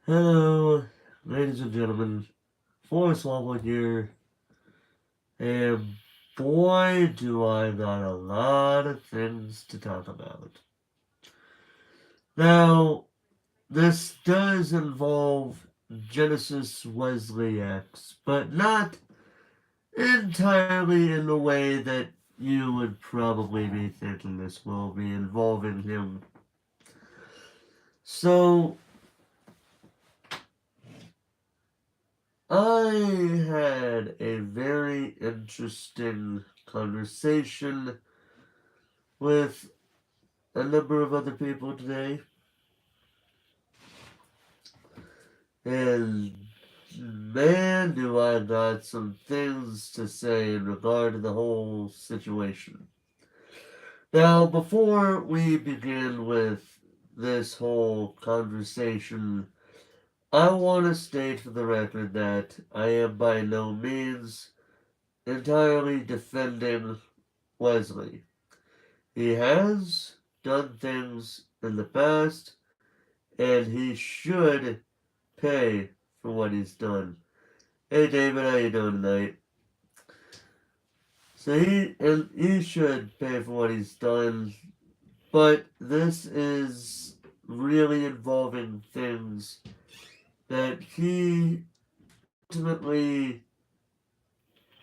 Hello, ladies and gentlemen. Forrest Waffle here, and boy, do I got a lot of things to talk about. Now, this does involve Genesis Wesley X, but not entirely in the way that you would probably be thinking this will be involving him. So, I had a very interesting conversation with a number of other people today, and man, do I got some things to say in regard to the whole situation. Now, before we begin with this whole conversation, I want to state for the record that I am by no means entirely defending Wesley. He has done things in the past, and he should pay for what he's done. Hey David, how you doing tonight? So he should pay for what he's done, but this is really involving things that he ultimately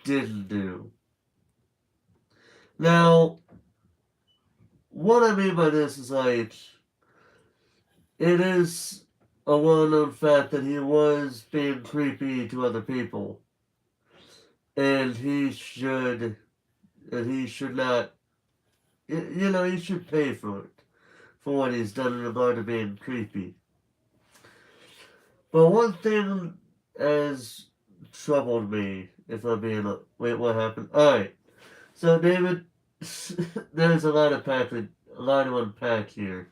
didn't do. Now, what I mean by this is like it is a well-known fact that he was being creepy to other people, and he should not. He should pay for it, for what he's done in regard to being creepy. But one thing has troubled me, if I'm being wait, what happened? All right, so David, there's a lot to unpack here.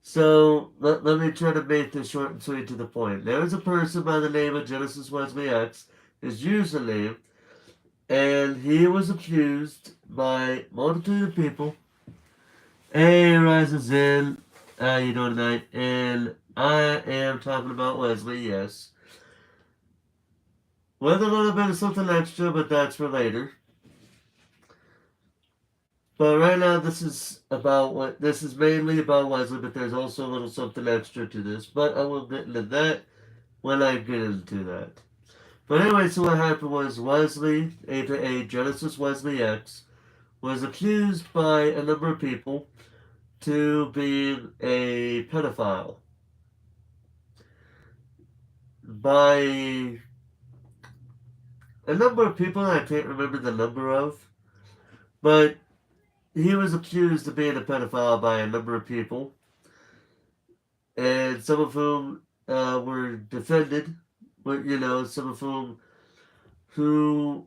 So let me try to make this short and sweet to the point. There is a person by the name of Genesis Wesley X, his username, and he was accused by multitude of people. Hey, Rises in. How you doing tonight? And I am talking about Wesley, yes. With a little bit of something extra, but that's for later. But right now, this is mainly about Wesley, but there's also a little something extra to this. But I will get into that when I get into that. But anyway, so what happened was Wesley, aka Genesis Wesley X, was accused by a number of people to being a pedophile by a number of people I can't remember the number of, but he was accused of being a pedophile by a number of people, and some of whom were defended, but some of who,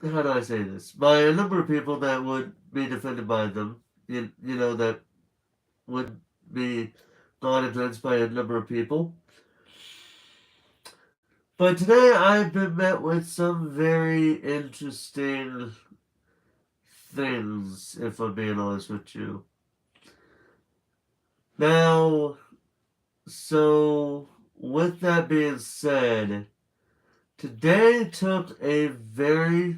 how do I say this? By a number of people that would be defended by them, that would be gone against by a number of people. But today I've been met with some very interesting things, if I'm being honest with you. Now, so with that being said, today took a very.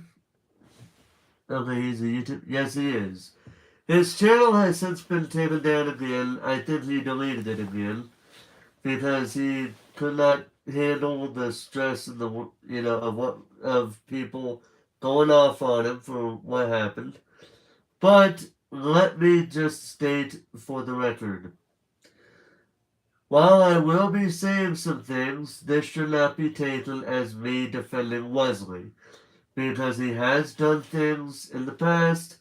Okay, he's a YouTube. Yes, he is. His channel has since been taken down again. I think he deleted it again because he could not handle the stress and the of people going off on him for what happened. But let me just state for the record. While I will be saying some things, this should not be taken as me defending Wesley, because he has done things in the past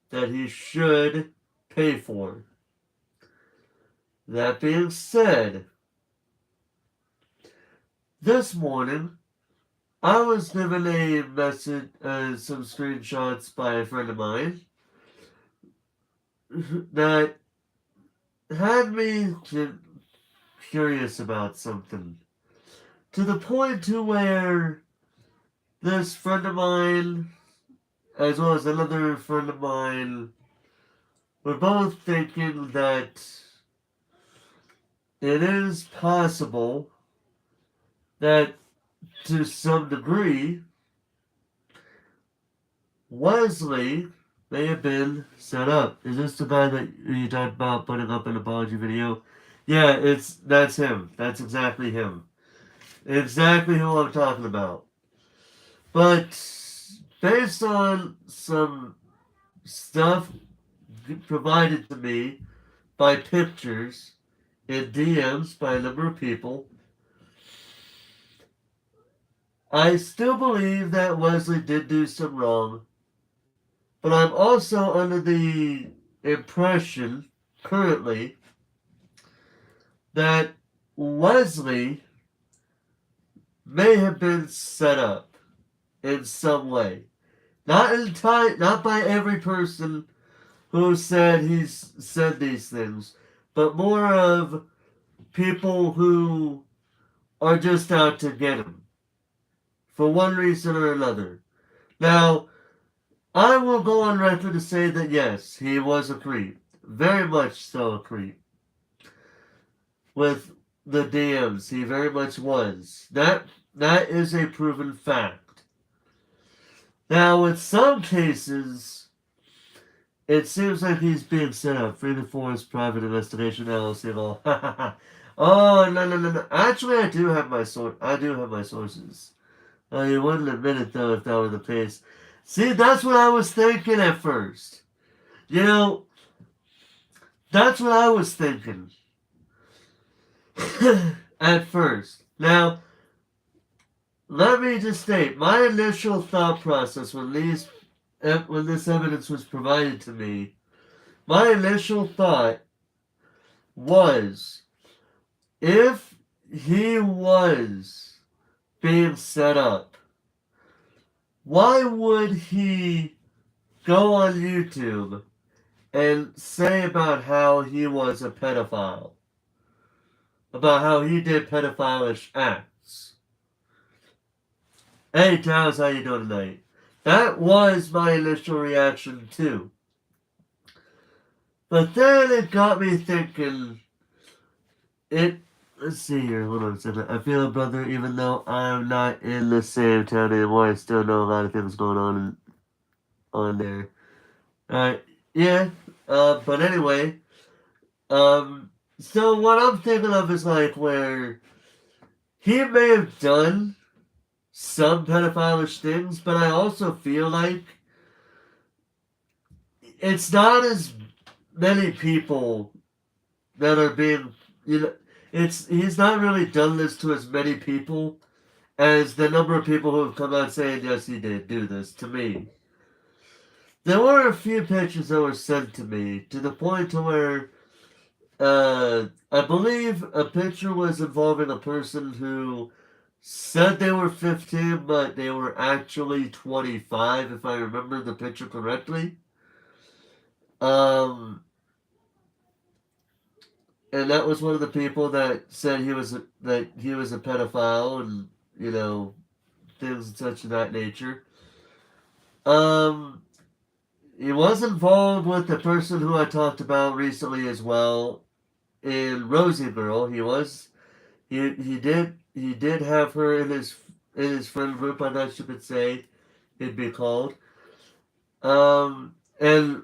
that he should pay for. That being said, this morning I was given a message, some screenshots by a friend of mine that had me curious about something. To the point to where this friend of mine, as well as another friend of mine, were both thinking that it is possible that to some degree, Wesley may have been set up. Is this the guy that you talked about putting up an apology video? Yeah, that's him. That's exactly him. Exactly who I'm talking about. But based on some stuff provided to me by pictures and DMs by a number of people, I still believe that Wesley did do some wrong, but I'm also under the impression currently that Wesley may have been set up in some way. Not by every person who said he's said these things, but more of people who are just out to get him for one reason or another. Now, I will go on record to say that yes, he was a creep. Very much so a creep. With the DMs, he very much was. That is a proven fact. Now, in some cases, it seems like he's being set up. Freedom Forest Private Investigation LLC. Oh no. Actually, I do have my sources. You wouldn't admit it though if that were the case. See, that's what I was thinking at first. You know, that's what I was thinking at first. Now, let me just state my initial thought process when this evidence was provided to me. My initial thought was, if he was being set up, why would he go on YouTube and say about how he was a pedophile? About how he did pedophilish acts? Hey, Charles, how you doing tonight? That was my initial reaction too. But then it got me thinking, let's see here, hold on a second. I feel a brother, even though I'm not in the same town anymore, I still know a lot of things going on there. Alright, yeah, but anyway, so what I'm thinking of is like where he may have done some pedophilish things, but I also feel like it's not as many people that are being, he's not really done this to as many people as the number of people who have come out saying, yes, he did do this to me. There were a few pictures that were sent to me to the point to where I believe a picture was involving a person who said they were 15, but they were actually 25, if I remember the picture correctly. And that was one of the people that said he was a pedophile and things and such of that nature. He was involved with the person who I talked about recently as well in Rosie Girl. He did have her in his friend group, I guess you could say it'd be called. And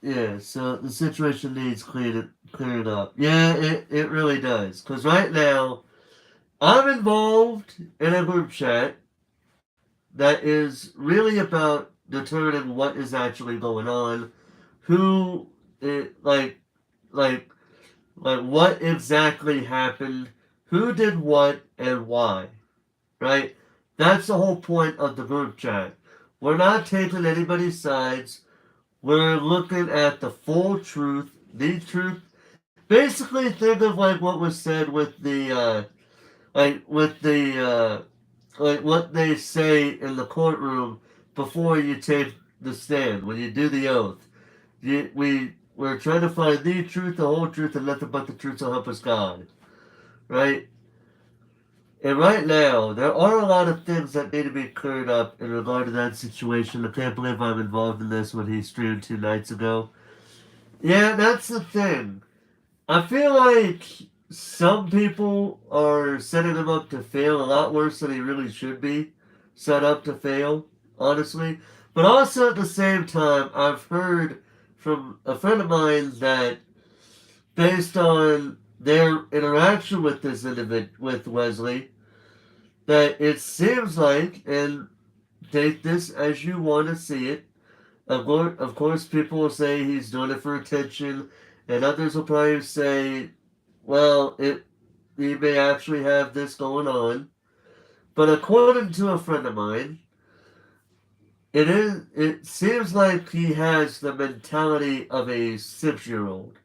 yeah, so the situation needs cleared up. Yeah, it really does. Because right now, I'm involved in a group chat that is really about determining what is actually going on, who, like what exactly happened, who did what, and why. Right? That's the whole point of the group chat. We're not taking anybody's sides. We're looking at the full truth, the truth. Basically, think of like what was said with like what they say in the courtroom before you take the stand, when you do the oath. We're trying to find the truth, the whole truth, and nothing but the truth, so help us God. Right? And right now, there are a lot of things that need to be cleared up in regard to that situation. I can't believe I'm involved in this when he streamed 2 nights ago. Yeah, that's the thing. I feel like some people are setting him up to fail a lot worse than he really should be set up to fail, honestly. But also at the same time, I've heard from a friend of mine that based on their interaction with this individual, with Wesley, that it seems like, and take this as you want to see it, of course, people will say he's doing it for attention, and others will probably say, well, he may actually have this going on. But according to a friend of mine, it seems like he has the mentality of a 6-year-old.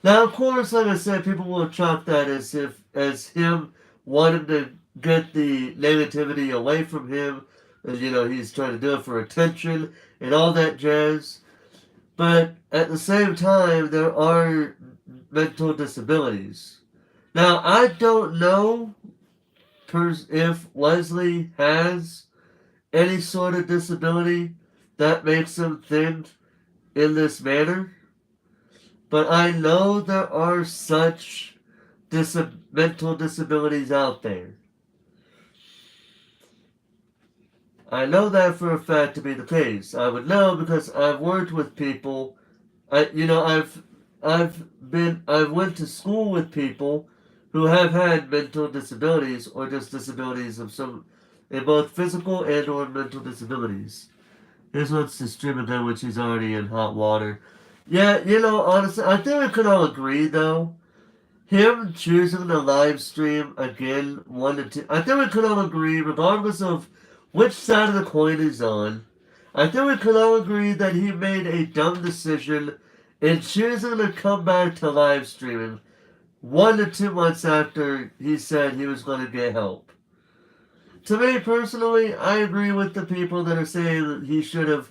Now, of course, like I said, people will chalk that as him wanting to get the negativity away from him. And, he's trying to do it for attention and all that jazz. But at the same time, there are mental disabilities. Now, I don't know if Wesley has any sort of disability that makes him think in this manner, but I know there are such mental disabilities out there. I know that for a fact to be the case. I would know because I've worked with people. I've went to school with people who have had mental disabilities or just disabilities of some, in both physical and or mental disabilities. Here's what's the stream again, which is already in hot water. Yeah, honestly, I think we could all agree though. Him choosing the live stream again, 1 to 2. I think we could all agree, regardless of which side of the coin he's on. I think we could all agree that he made a dumb decision in choosing to come back to live streaming 1 to 2 months after he said he was going to get help. To me personally, I agree with the people that are saying that he should have,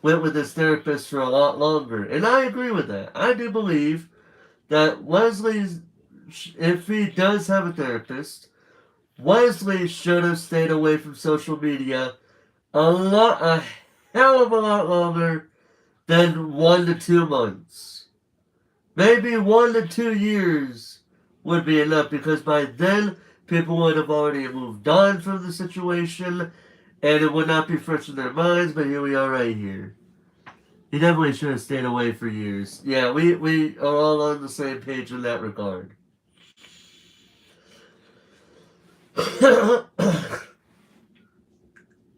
went with his therapist for a lot longer. And I agree with that. I do believe that if he does have a therapist, Wesley should have stayed away from social media a hell of a lot longer than 1 to 2 months. Maybe 1 to 2 years would be enough because by then people would have already moved on from the situation and it would not be fresh in their minds, but here we are right here. He definitely should have stayed away for years. Yeah, we are all on the same page in that regard.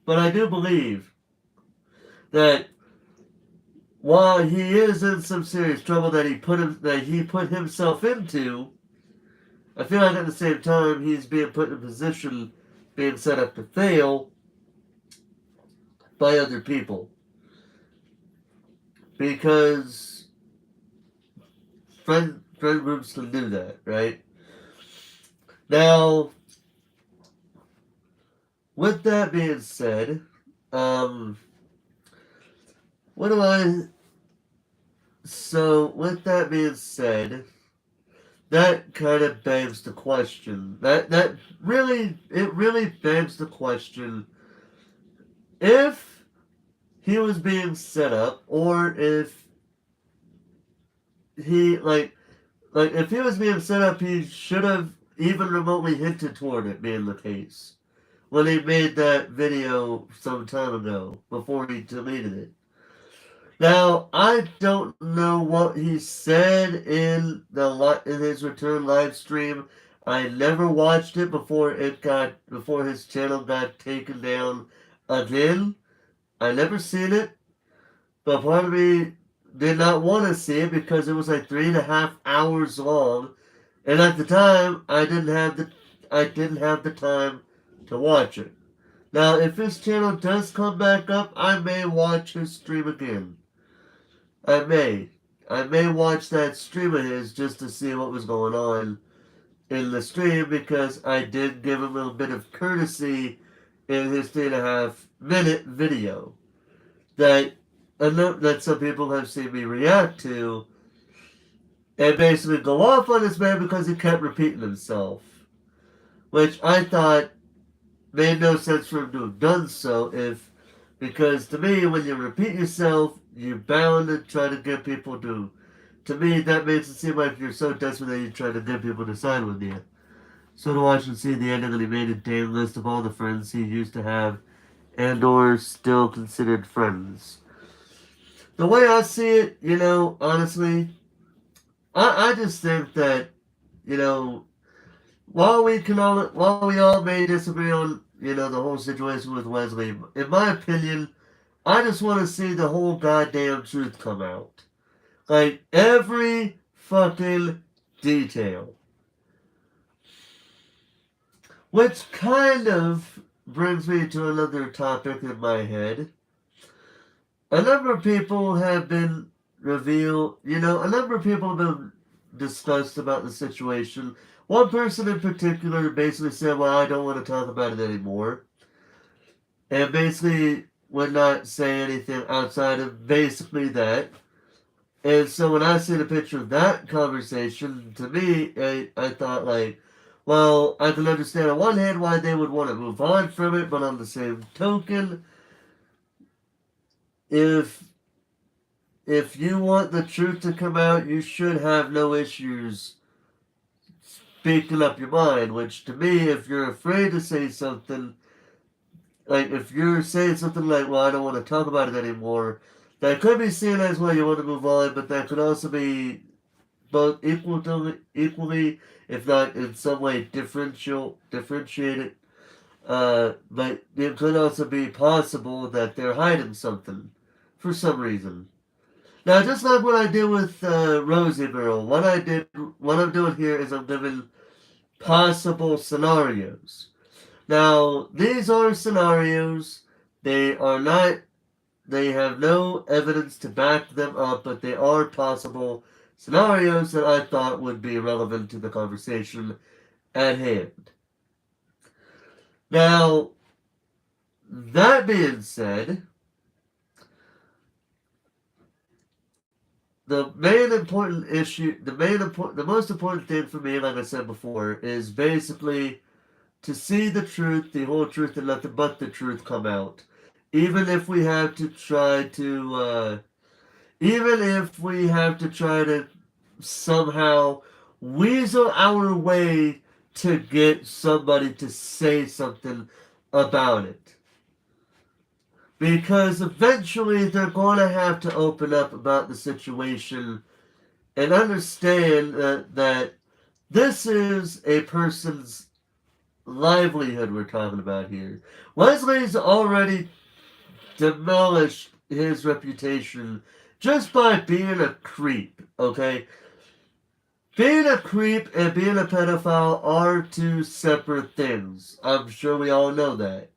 But I do believe that while he is in some serious trouble that he put himself into, I feel like at the same time he's being put in a position, being set up to fail by other people. Because friend groups can do that, right? Now, with that being said, with that being said, that kind of begs the question. It really begs the question if he was being set up, or if he if he was being set up, he should have even remotely hinted toward it being the case when he made that video some time ago before he deleted it. Now, I don't know what he said in his return live stream. I never watched it before his channel got taken down again. I never seen it, but part of me did not want to see it because it was like 3.5 hours long, and at the time I didn't have the time to watch it. Now, if his channel does come back up, I may watch his stream again. I may watch that stream of his just to see what was going on in the stream because I did give him a little bit of courtesy in his 3.5-minute video that some people have seen me react to and basically go off on this man because he kept repeating himself, which I thought made no sense for him to have done so if Because to me, when you repeat yourself, you're bound to try to get people to. To me, that makes it seem like you're so desperate that you're trying to get people to side with you. So to watch and see the ending, and he made a damn list of all the friends he used to have and or still considered friends. The way I see it, honestly, I just think that, you know, while we all may disagree on, the whole situation with Wesley, in my opinion, I just want to see the whole goddamn truth come out. Like, every fucking detail. Which kind of brings me to another topic in my head. A number of people have been a number of people have been discussed about the situation. One person in particular basically said, well, I don't want to talk about it anymore. And basically would not say anything outside of basically that. And so when I see the picture of that conversation, to me, I thought like, well, I can understand on one hand why they would want to move on from it, but on the same token, if if you want the truth to come out, you should have no issues speaking up your mind. Which to me, if you're afraid to say something, like if you're saying something like, "Well, I don't want to talk about it anymore," that could be seen as well. You want to move on, but that could also be both equally, if not in some way differentiated. But it could also be possible that they're hiding something for some reason. Now, just like what I did with Rosie Girl, what I'm doing here is I'm giving possible scenarios. Now, these are scenarios. They are not. They have no evidence to back them up, but they are possible scenarios that I thought would be relevant to the conversation at hand. Now, that being said, the most important thing for me, like I said before, is basically to see the truth, the whole truth, and nothing but the truth come out. Even if we have to try to, even if we have to try to somehow weasel our way to get somebody to say something about it. Because eventually they're going to have to open up about the situation and understand that this is a person's livelihood we're talking about here. Wesley's already demolished his reputation just by being a creep, okay? Being a creep and being a pedophile are two separate things. I'm sure we all know that.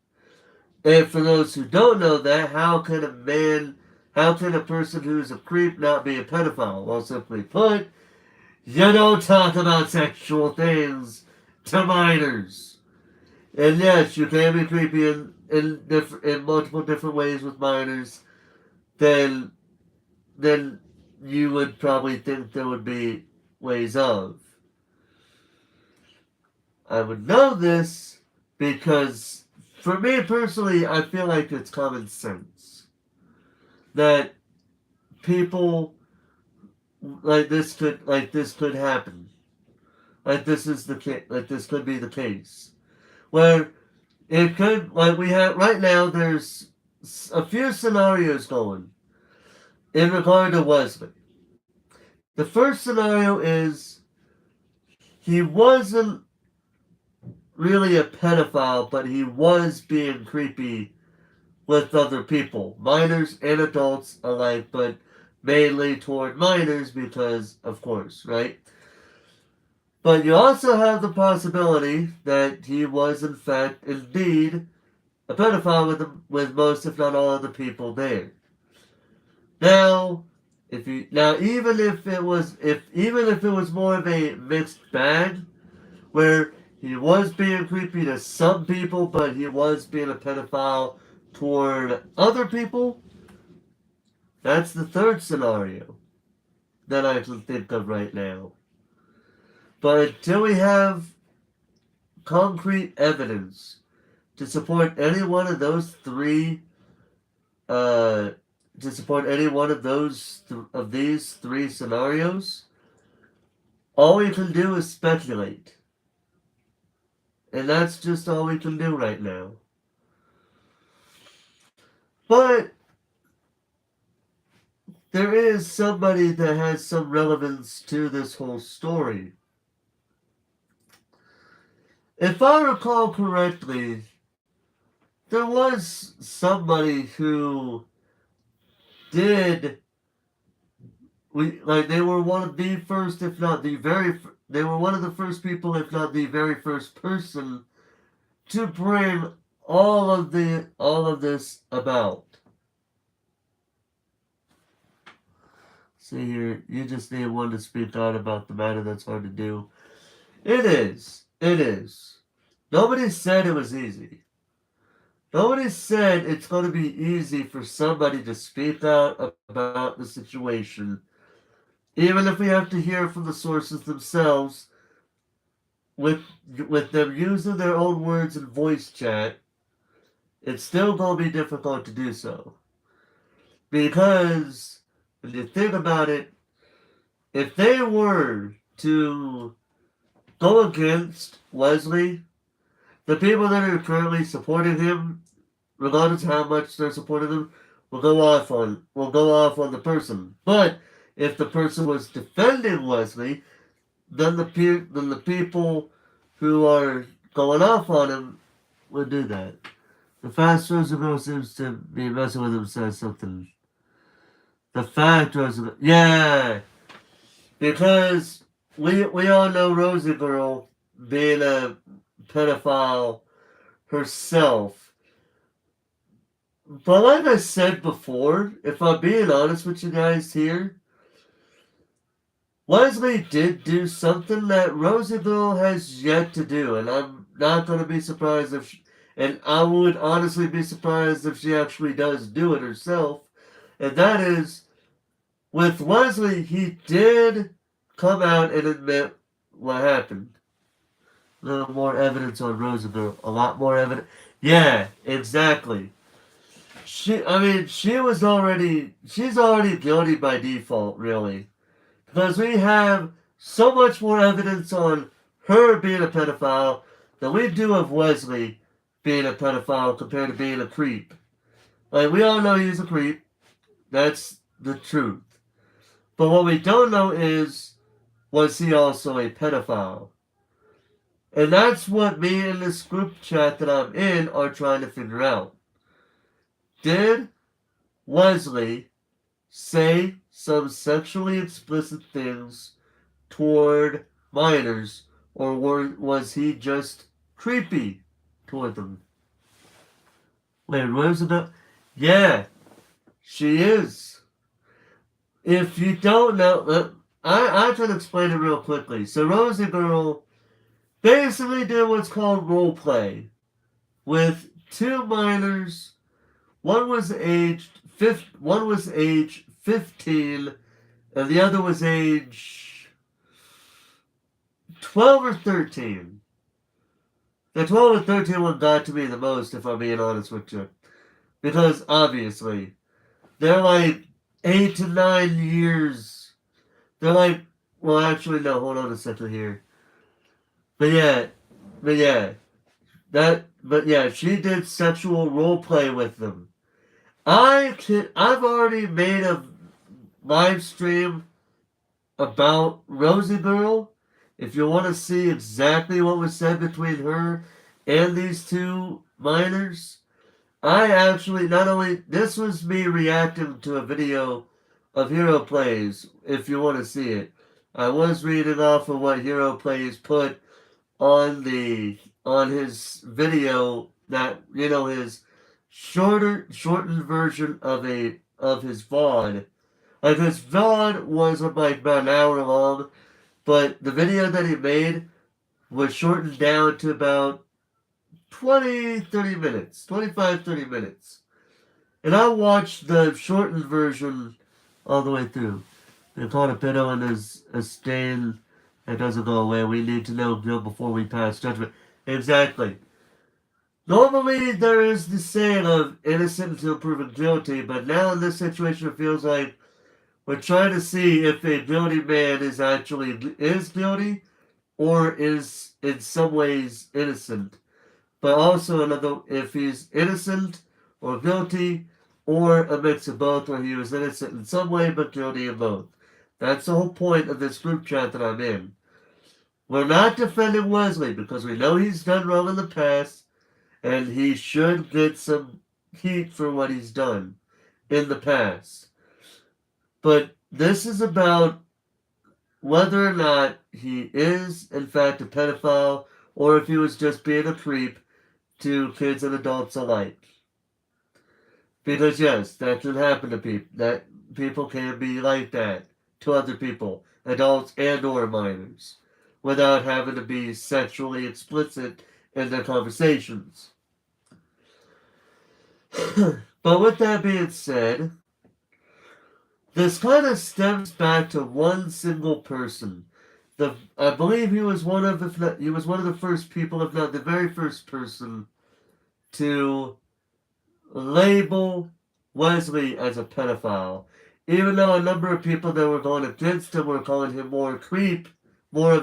And for those who don't know that, how can a person who's a creep not be a pedophile? Well, simply put, you don't talk about sexual things to minors. And yes, you can be creepy in multiple different ways with minors. Then then you would probably think there would be ways of. I would know this because for me personally, I feel like it's common sense that people like this could happen. Like this could be the case. Where it could, like we have right now, there's a few scenarios going in regard to Wesley. The first scenario is he wasn't really a pedophile, but he was being creepy with other people, minors and adults alike, but mainly toward minors because, of course, right? But you also have the possibility that he was, in fact, indeed, a pedophile with most, if not all, of the people there. Now, even if it was more of a mixed bag, where he was being creepy to some people, but he was being a pedophile toward other people, that's the third scenario that I can think of right now. But until we have concrete evidence to support any one of those three to support any one of these three scenarios, all we can do is speculate. And that's just all we can do right now. But there is somebody that has some relevance to this whole story. If I recall correctly, there was somebody who did they were one of the first, if not the very they were one of the first people, if not the very first person, to bring all of this about. See here, you just need one to speak out about the matter that's hard to do. It is. It is. Nobody said it was easy. Nobody said it's going to be easy for somebody to speak out about the situation, even if we have to hear from the sources themselves, with them using their own words in voice chat. It's still going to be difficult to do so. Because, when you think about it, if they were to go against Wesley, the people that are currently supporting him, regardless of how much they're supporting him, will go off on the person. But if the person was defending Wesley, then the people who are going off on him would do that. The fast Roosevelt seems to be messing with him, says something. The fact Roosevelt, yeah, because we all know Rosie Girl being a pedophile herself. But like I said before, if I'm being honest with you guys here, Wesley did do something that Rosie Girl has yet to do, and I'm not going to be surprised and I would honestly be surprised if she actually does do it herself, and that is, with Wesley, he did come out and admit what happened. A little more evidence on Rosie Girl. A lot more evidence. Yeah, exactly. She's already guilty by default, really. Because we have so much more evidence on her being a pedophile than we do of Wesley being a pedophile compared to being a creep. Like, we all know he's a creep. That's the truth. But what we don't know is, was he also a pedophile? And that's what me and this group chat that I'm in are trying to figure out. Did Wesley say some sexually explicit things toward minors, or was he just creepy toward them? Wait, Roosevelt? Yeah, she is. If you don't know, I try to explain it real quickly. So Rosie Girl basically did what's called role play with two minors. One was age 15, and the other was age 12 or 13. The 12 and 13 one got to me the most, if I'm being honest with you. Because, obviously, they're like 8 to 9 years. They're like, well, actually, no, hold on a second here. But yeah, she did sexual role play with them. I've already made a live stream about Rosie Girl. If you want to see exactly what was said between her and these two minors, I actually this was me reacting to a video of Hero Plays, if you want to see it. I was reading off of what Hero Plays put on his video, that, his shortened version of his VOD. Like, his VOD was like about an hour long, but the video that he made was shortened down to about 30 minutes. 25, 30 minutes. And I watched the shortened version all the way through. They called a pedo and is a stain that doesn't go away. We need to know before we pass judgment. Exactly. Normally, there is the saying of innocent until proven guilty, but now in this situation, it feels like we're trying to see if a guilty man is guilty or is in some ways innocent. But also another if he's innocent or guilty or a mix of both where he was innocent in some way but guilty in both. That's the whole point of this group chat that I'm in. We're not defending Wesley because we know he's done wrong in the past and he should get some heat for what he's done in the past. But this is about whether or not he is in fact a pedophile or if he was just being a creep to kids and adults alike. Because yes, that can happen to people. That people can be like that to other people, adults and or minors, without having to be sexually explicit in their conversations. But with that being said, this kind of stems back to one single person. I believe he was one of the first people, if not the very first person, to label Wesley as a pedophile. Even though a number of people that were going against him were calling him more of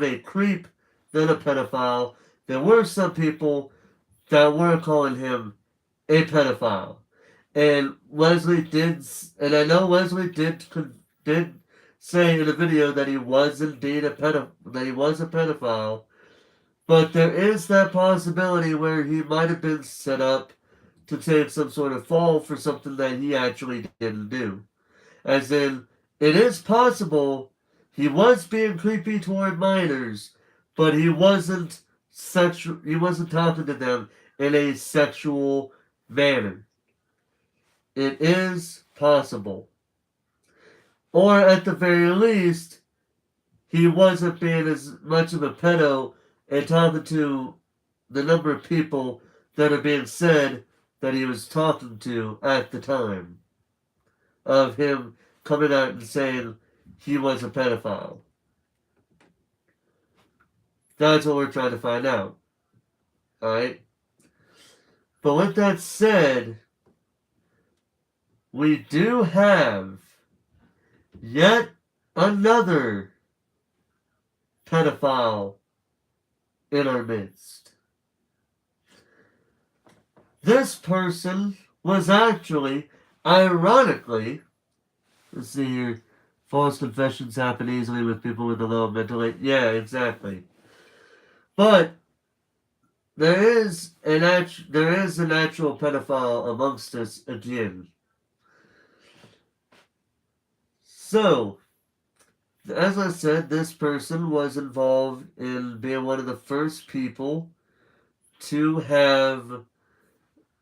a creep than a pedophile, there were some people that were calling him a pedophile. And Wesley did, and I know Wesley did say in a video that he was indeed that he was a pedophile, but there is that possibility where he might have been set up to take some sort of fall for something that he actually didn't do. As in, it is possible he was being creepy toward minors, but he wasn't talking to them in a sexual manner. It is possible. Or at the very least, he wasn't being as much of a pedo and talking to the number of people that are being said that he was talking to at the time of him coming out and saying he was a pedophile. That's what we're trying to find out. Alright? But with that said, we do have yet another pedophile in our midst. This person was actually, ironically, let's see here, false confessions happen easily with people with a low mental age. Yeah, exactly. But there is an actual pedophile amongst us again. So, as I said, this person was involved in being one of the first people to have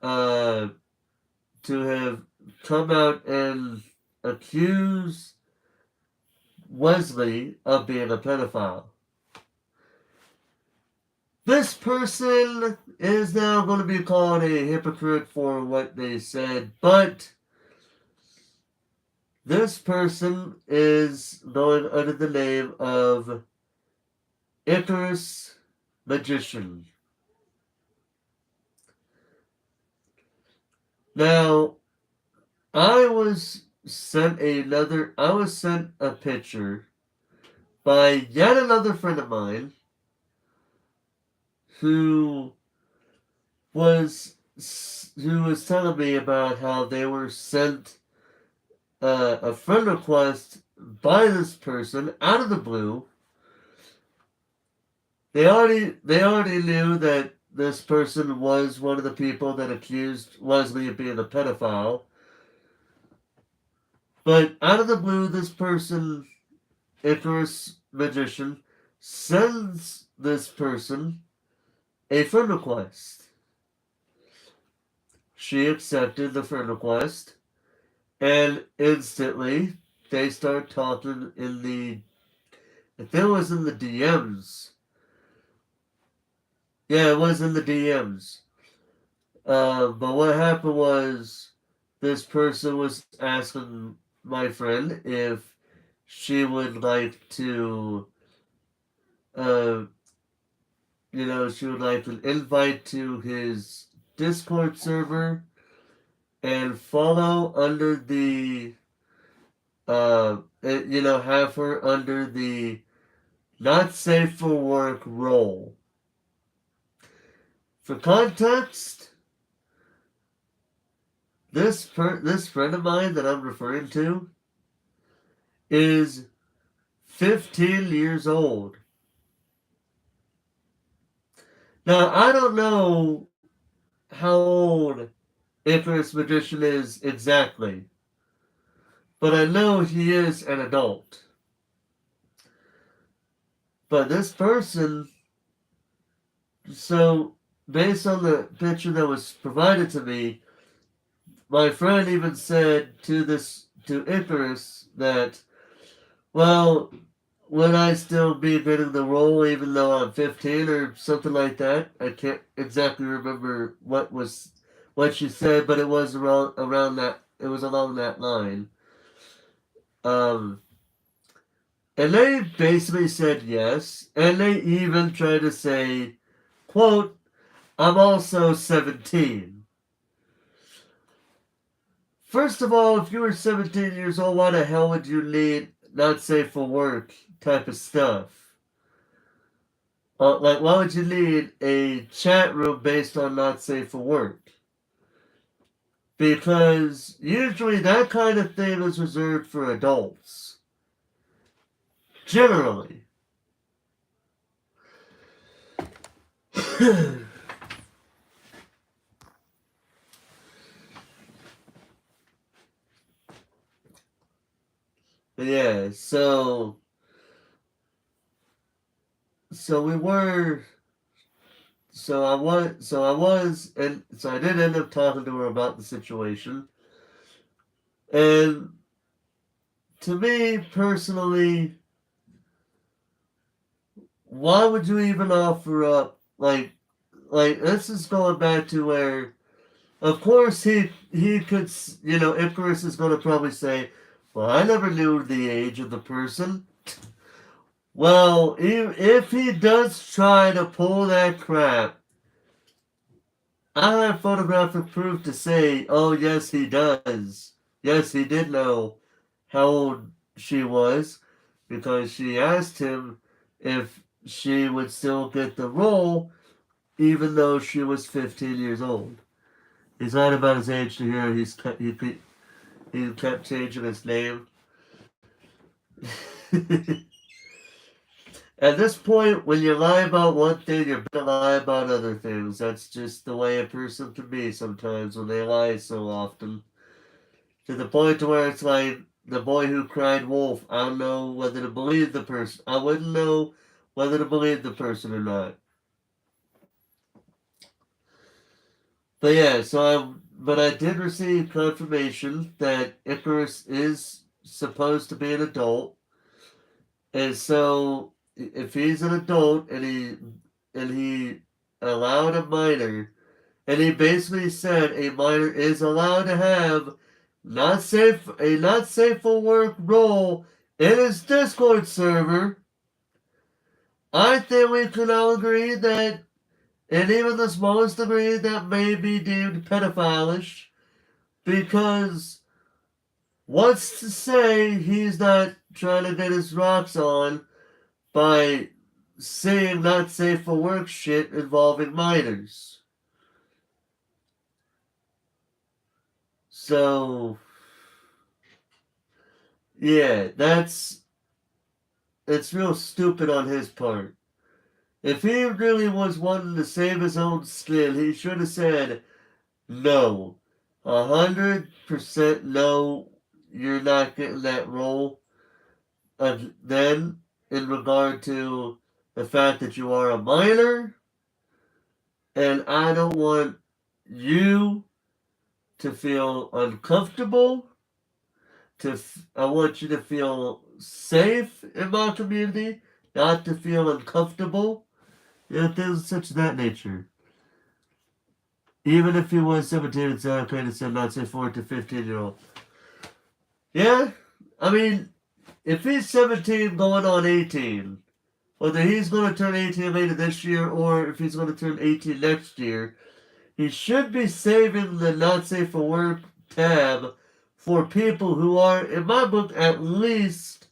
come out and accuse Wesley of being a pedophile. This person is now going to be called a hypocrite for what they said, but this person is going under the name of Icarus Magician. Now, I was sent a picture by yet another friend of mine who was telling me about how they were sent a friend request by this person out of the blue. They already knew that this person was one of the people that accused Wesley of being a pedophile. But out of the blue, this person, Icarus Magician, sends this person a friend request. She accepted the friend request, and instantly they start talking I think it was in the DMs. Yeah, it was in the DMs. But what happened was this person was asking my friend if she would like to, she would like an invite to his Discord server and follow under the, have her under the not safe for work role. For context, this friend of mine that I'm referring to is 15 years old. Now, I don't know how old Icarus Magician is exactly, but I know he is an adult. But this person, so based on the picture that was provided to me, my friend even said to Icarus that, well, would I still be getting the role even though I'm 15 or something like that? I can't exactly remember what she said, but it was around that. It was along that line. And they basically said yes, and they even tried to say, quote, I'm also 17. First of all, if you were 17 years old, why the hell would you need not safe for work type of stuff? Why would you need a chat room based on not safe for work? Because usually that kind of thing is reserved for adults. Generally. Yeah, so we were so I did end up talking to her about the situation. And to me personally, why would you even offer up this is going back to where, of course, he could, Icarus is going to probably say, well, I never knew the age of the person. Well, if he does try to pull that crap, I have photographic proof to say, oh, yes, he does. Yes, he did know how old she was because she asked him if she would still get the role even though she was 15 years old. He's lied about his age to here. He kept changing his name. At this point, when you lie about one thing, you're gonna lie about other things. That's just the way a person can be sometimes when they lie so often. To the point to where it's like the boy who cried wolf. I don't know whether to believe the person. I wouldn't know whether to believe the person or not. But yeah, but I did receive confirmation that Icarus is supposed to be an adult. And so if he's an adult and he allowed a minor, and he basically said a minor is allowed to have a not safe for work role in his Discord server, I think we can all agree that, and even the smallest degree, that may be deemed pedophilish, because what's to say he's not trying to get his rocks on by saying not safe for work shit involving minors? So, yeah, it's real stupid on his part. If he really was wanting to save his own skin, he should have said, no. 100% no, you're not getting that role. And then, in regard to the fact that you are a minor, and I don't want you to feel uncomfortable. I want you to feel safe in my community, not to feel uncomfortable. Things such of that nature. Even if he was 17 and said, okay, to said not safe for it to 15-year-old. Yeah, I mean, if he's 17 going on 18, whether he's going to turn 18 later this year or if he's going to turn 18 next year, he should be saving the not safe for work tab for people who are, in my book, at least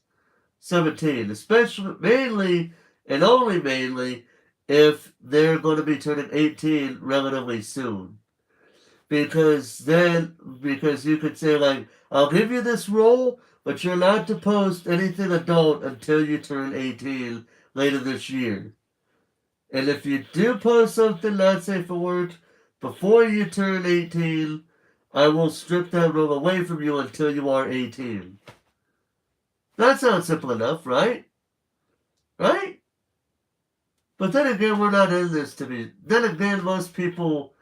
17, especially mainly and only mainly if they're going to be turning 18 relatively soon. Because you could say, like, I'll give you this role, but you're not to post anything adult until you turn 18 later this year. And if you do post something not safe for work before you turn 18, I will strip that role away from you until you are 18. That sounds simple enough, right? Right? But then again, we're not in this to be. Then again, most people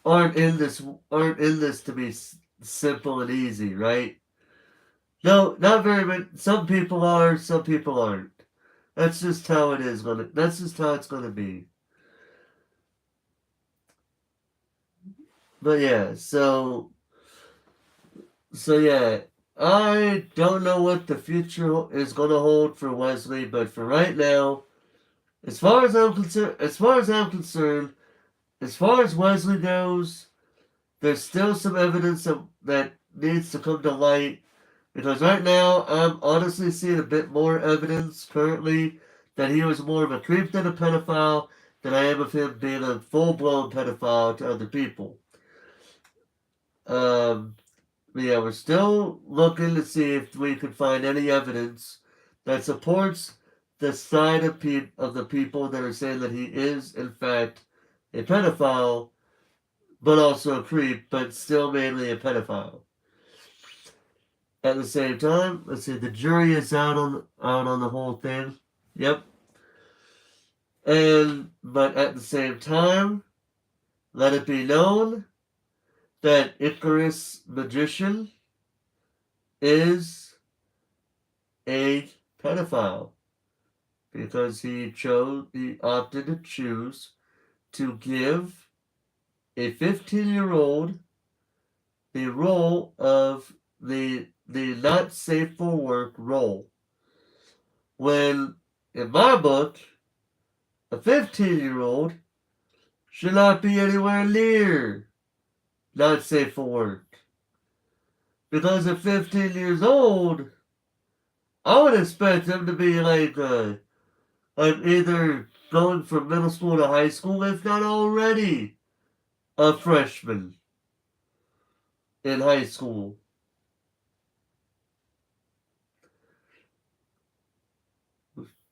aren't in this to be simple and easy, right? No, not very many. Some people are, some people aren't. That's just how it is. That's just how it's gonna be. But yeah, so yeah, I don't know what the future is gonna hold for Wesley, but for right now, as far as Wesley goes, there's still some evidence that needs to come to light. Because right now, I'm honestly seeing a bit more evidence currently that he was more of a creep than a pedophile than I am of him being a full blown pedophile to other people. Um, yeah, we're still looking to see if we can find any evidence that supports the side of the people that are saying that he is, in fact, a pedophile, but also a creep, but still mainly a pedophile. At the same time, let's see, the jury is out on the whole thing. Yep. But at the same time, let it be known that Icarus Magician is a pedophile because he opted to choose to give a 15-year-old the role of the not safe for work role. When, in my book, a 15-year-old should not be anywhere near not safe for work. Because at 15 years old, I would expect him to be like either going from middle school to high school, if not already a freshman in high school.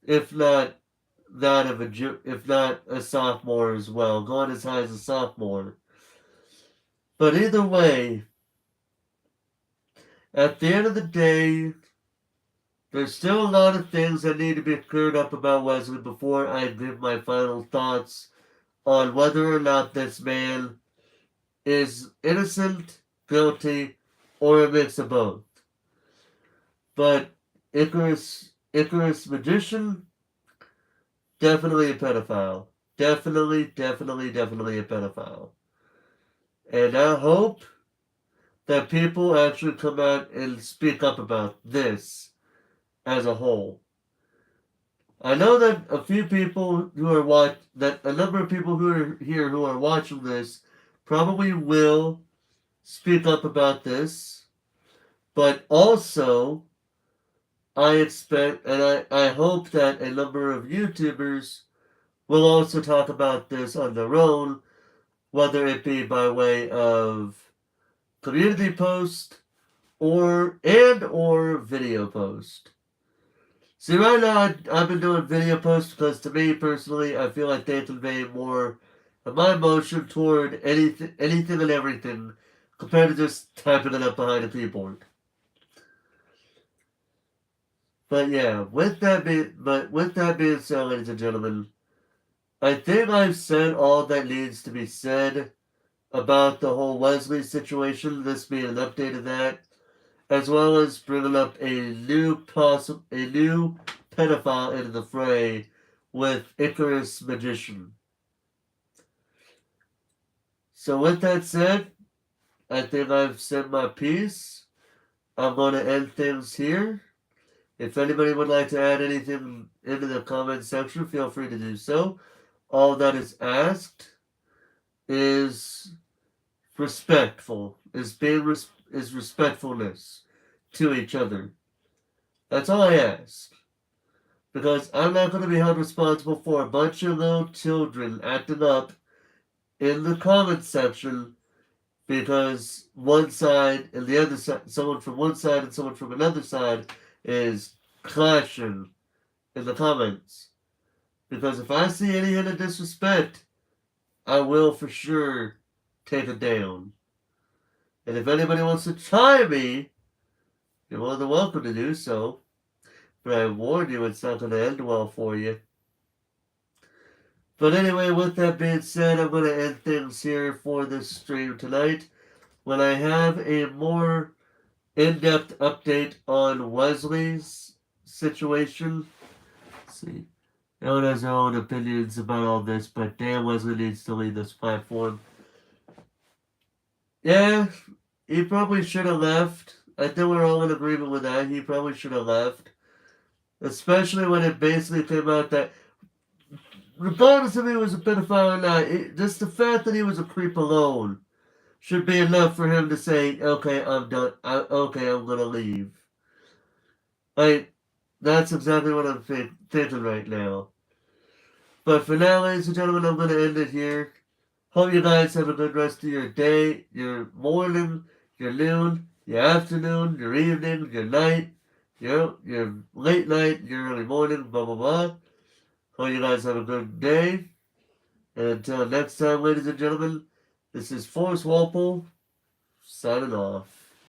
If not if not a sophomore as well, going as high as a sophomore. But either way, at the end of the day, there's still a lot of things that need to be cleared up about Wesley before I give my final thoughts on whether or not this man is innocent, guilty, or a mix of both. But Icarus Magician, definitely a pedophile. Definitely, definitely, definitely a pedophile. And I hope that people actually come out and speak up about this as a whole. I know that a number of people who are here who are watching this probably will speak up about this, but also I expect and I hope that a number of YouTubers will also talk about this on their own, whether it be by way of community post or video post. See, right now I've been doing video posts because to me personally, I feel like they convey more of my emotion toward anything and everything compared to just typing it up behind a keyboard. But yeah, with that being said, ladies and gentlemen, I think I've said all that needs to be said about the whole Wesley situation. This being an update of that, as well as bringing up a new pedophile into the fray with Icarus Magician. So with that said, I think I've said my piece. I'm going to end things here. If anybody would like to add anything into the comment section, feel free to do so. All that is asked is respectful, is respectfulness to each other. That's all I ask. Because I'm not going to be held responsible for a bunch of little children acting up in the comment section because one side and the other side, someone from one side and someone from another side is clashing in the comments. Because if I see any hint of disrespect, I will for sure take it down. And if anybody wants to try me, you're more than welcome to do so. But I warn you, it's not going to end well for you. But anyway, with that being said, I'm going to end things here for this stream tonight. When I have a more in-depth update on Wesley's situation, let's see. Everyone has their own opinions about all this, but damn, Wesley needs to leave this platform. Yeah, he probably should have left. I think we're all in agreement with that. He probably should have left. Especially when it basically came out that, regardless if he was a pedophile or not, just the fact that he was a creep alone should be enough for him to say, okay, I'm done. Okay, I'm gonna leave. Like, that's exactly what I'm thinking right now. But for now, ladies and gentlemen, I'm gonna end it here. Hope you guys have a good rest of your day, your morning, your noon, your afternoon, your evening, your night, your late night, your early morning, blah blah blah. Hope you guys have a good day. And until next time, ladies and gentlemen, this is Forrest Walpole signing off.